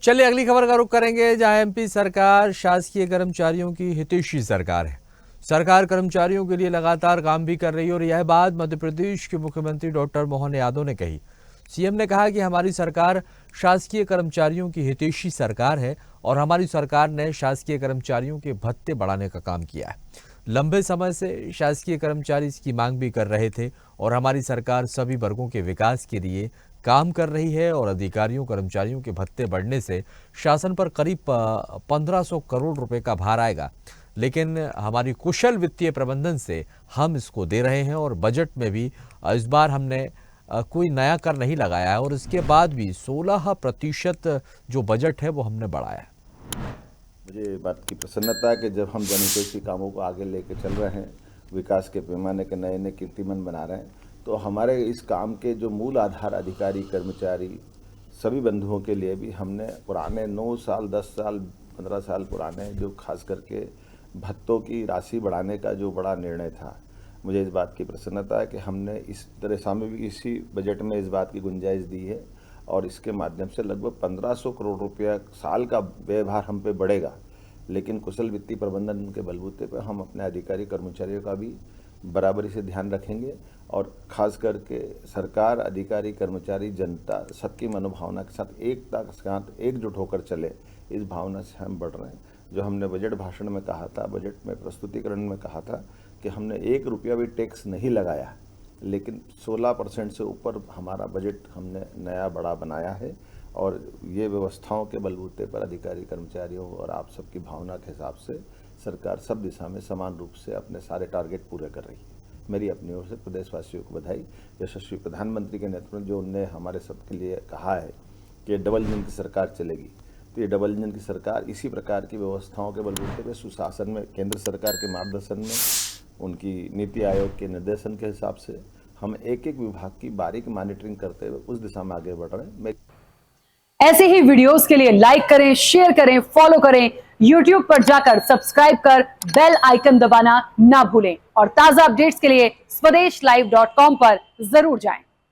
चलिए अगली खबर का रुख करेंगे, जहां एमपी सरकार शासकीय कर्मचारियों की हितैषी सरकार है। सरकार कर्मचारियों के लिए लगातार काम भी कर रही है और यह बात मध्य प्रदेश के मुख्यमंत्री डॉक्टर मोहन यादव ने कही। सीएम ने कहा कि हमारी सरकार शासकीय कर्मचारियों की हितैषी सरकार है और हमारी सरकार ने शासकीय कर्मचारियों के भत्ते बढ़ाने का काम किया है। लंबे समय से शासकीय कर्मचारी इसकी मांग भी कर रहे थे और हमारी सरकार सभी वर्गों के विकास के लिए काम कर रही है और अधिकारियों कर्मचारियों के भत्ते बढ़ने से शासन पर करीब 1500 करोड़ रुपए का भार आएगा, लेकिन हमारी कुशल वित्तीय प्रबंधन से हम इसको दे रहे हैं और बजट में भी इस बार हमने कोई नया कर नहीं लगाया है और इसके बाद भी 16% जो बजट है वो हमने बढ़ाया है। मुझे बात की प्रसन्नता है कि जब हम जनहितैषी कामों को आगे लेकर चल रहे हैं, विकास के पैमाने के नए नए कीर्तिमान बना रहे हैं, तो हमारे इस काम के जो मूल आधार अधिकारी कर्मचारी सभी बंधुओं के लिए भी हमने पुराने 9 साल 10 साल 15 साल पुराने जो खास करके भत्तों की राशि बढ़ाने का जो बड़ा निर्णय था, मुझे इस बात की प्रसन्नता है कि हमने इस तरह सामने भी इसी बजट में इस बात की गुंजाइश दी है और इसके माध्यम से लगभग 1500 करोड़ रुपया साल का व्ययभार हम पे बढ़ेगा। लेकिन कुशल वित्तीय प्रबंधन के बलबूते पर हम अपने अधिकारी कर्मचारियों का भी बराबरी से ध्यान रखेंगे और खास करके सरकार, अधिकारी, कर्मचारी, जनता सबकी मनोभावना के साथ एकता के साथ एकजुट होकर चले, इस भावना से हम बढ़ रहे हैं। जो हमने बजट भाषण में कहा था, बजट में प्रस्तुतिकरण में कहा था कि हमने 1 रुपया भी टैक्स नहीं लगाया, लेकिन 16% से ऊपर हमारा बजट हमने नया बड़ा बनाया है और ये व्यवस्थाओं के बलबूते पर अधिकारी कर्मचारियों और आप सबकी भावना के हिसाब से सरकार सब दिशा में समान रूप से अपने सारे टारगेट पूरे कर रही है। मेरी अपनी ओर से प्रदेशवासियों को बधाई। यशस्वी प्रधानमंत्री के नेतृत्व में जो उनने हमारे सबके लिए कहा है कि डबल इंजन की सरकार चलेगी, तो ये डबल इंजन की सरकार इसी प्रकार की व्यवस्थाओं के बलबूते पर सुशासन में, केंद्र सरकार के मार्गदर्शन में, उनकी नीति आयोग के निर्देशन के हिसाब से हम एक एक विभाग की बारीक मॉनिटरिंग करते हुए उस दिशा में आगे बढ़ रहे हैं। ऐसे ही वीडियोस के लिए लाइक करें, शेयर करें, फॉलो करें, YouTube पर जाकर सब्सक्राइब कर बेल आइकन दबाना ना भूलें और ताजा अपडेट्स के लिए स्वदेशलाइव.com पर जरूर जाएं।